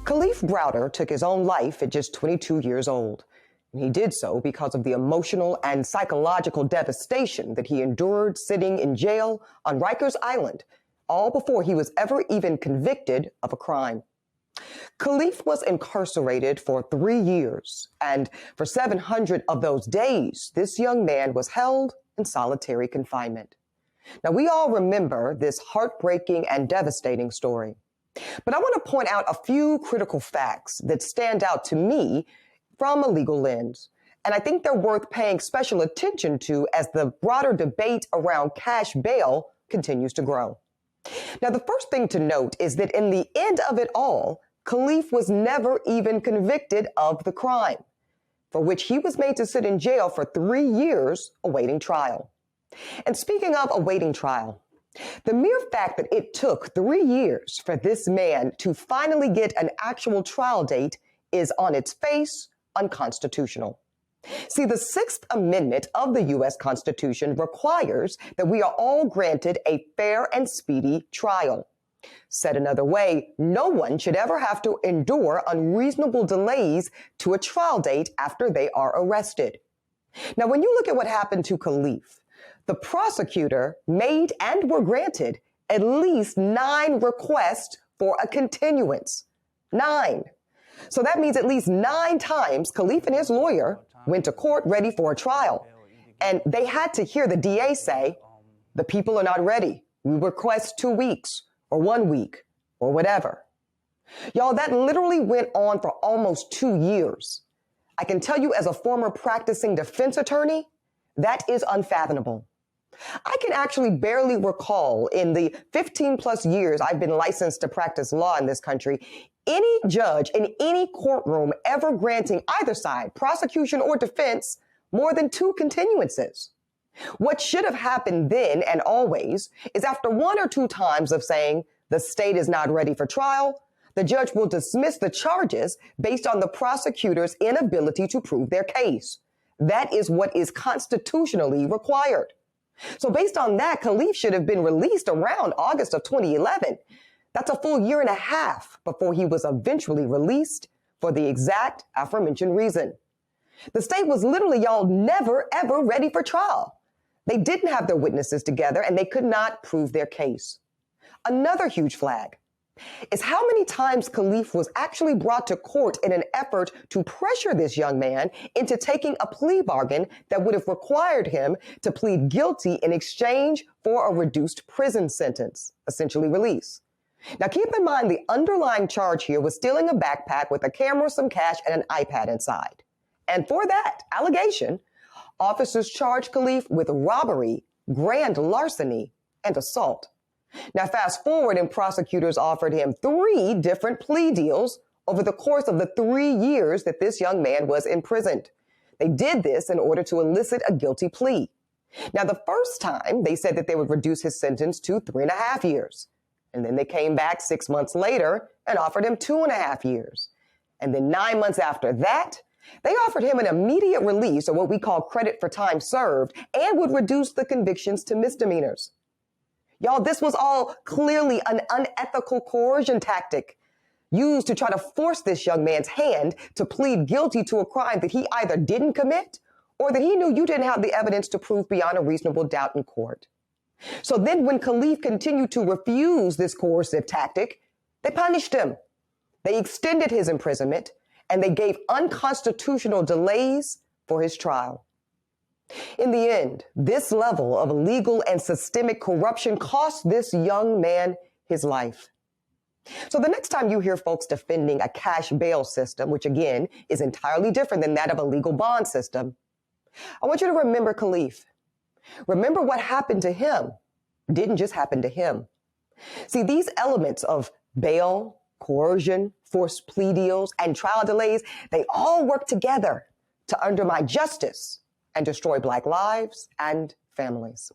Khalif Browder took his own life at just 22 years old. And he did so because of the emotional and psychological devastation that he endured sitting in jail on Rikers Island, all before he was ever even convicted of a crime. Khalif was incarcerated for 3 years, and for 700 of those days, this young man was held in solitary confinement. Now, we all remember this heartbreaking and devastating story. But I want to point out a few critical facts that stand out to me from a legal lens. And I think they're worth paying special attention to as the broader debate around cash bail continues to grow. Now, the first thing to note is that in the end of it all, Khalif was never even convicted of the crime, for which he was made to sit in jail for 3 years awaiting trial. And speaking of awaiting trial, the mere fact that it took 3 years for this man to finally get an actual trial date is on its face unconstitutional. See, the Sixth Amendment of the U.S. Constitution requires that we are all granted a fair and speedy trial. Said another way, no one should ever have to endure unreasonable delays to a trial date after they are arrested. Now, when you look at what happened to Khalif, the prosecutor made and were granted at least 9 requests for a continuance. 9. So that means at least 9 times Khalif and his lawyer went to court ready for a trial. And they had to hear the DA say, the people are not ready. We request 2 weeks or 1 week or whatever. Y'all, that literally went on for almost 2 years. I can tell you as a former practicing defense attorney, that is unfathomable. I can actually barely recall in the 15 plus years I've been licensed to practice law in this country, any judge in any courtroom ever granting either side, prosecution or defense, more than 2 continuances. What should have happened then and always is after 1 or 2 times of saying the state is not ready for trial, the judge will dismiss the charges based on the prosecutor's inability to prove their case. That is what is constitutionally required. So based on that, Khalif should have been released around August of 2011. That's a full 1.5 years before he was eventually released for the exact aforementioned reason. The state was literally, y'all, never, ever ready for trial. They didn't have their witnesses together and they could not prove their case. Another huge flag is how many times Khalif was actually brought to court in an effort to pressure this young man into taking a plea bargain that would have required him to plead guilty in exchange for a reduced prison sentence, essentially release. Now, keep in mind the underlying charge here was stealing a backpack with a camera, some cash, and an iPad inside. And for that allegation, officers charged Khalif with robbery, grand larceny, and assault. Now, fast forward and prosecutors offered him 3 different plea deals over the course of the 3 years that this young man was imprisoned. They did this in order to elicit a guilty plea. Now, the first time they said that they would reduce his sentence to 3.5 years. And then they came back 6 months later and offered him 2.5 years. And then 9 months after that, they offered him an immediate release, or what we call credit for time served, and would reduce the convictions to misdemeanors. Y'all, this was all clearly an unethical coercion tactic used to try to force this young man's hand to plead guilty to a crime that he either didn't commit or that he knew you didn't have the evidence to prove beyond a reasonable doubt in court. So then when Khalif continued to refuse this coercive tactic, they punished him. They extended his imprisonment and they gave unconstitutional delays for his trial. In the end, this level of legal and systemic corruption cost this young man his life. So the next time you hear folks defending a cash bail system, which again is entirely different than that of a legal bond system, I want you to remember Khalif. Remember what happened to him didn't just happen to him. See, these elements of bail, coercion, forced plea deals, and trial delays, they all work together to undermine justice and destroy Black lives and families.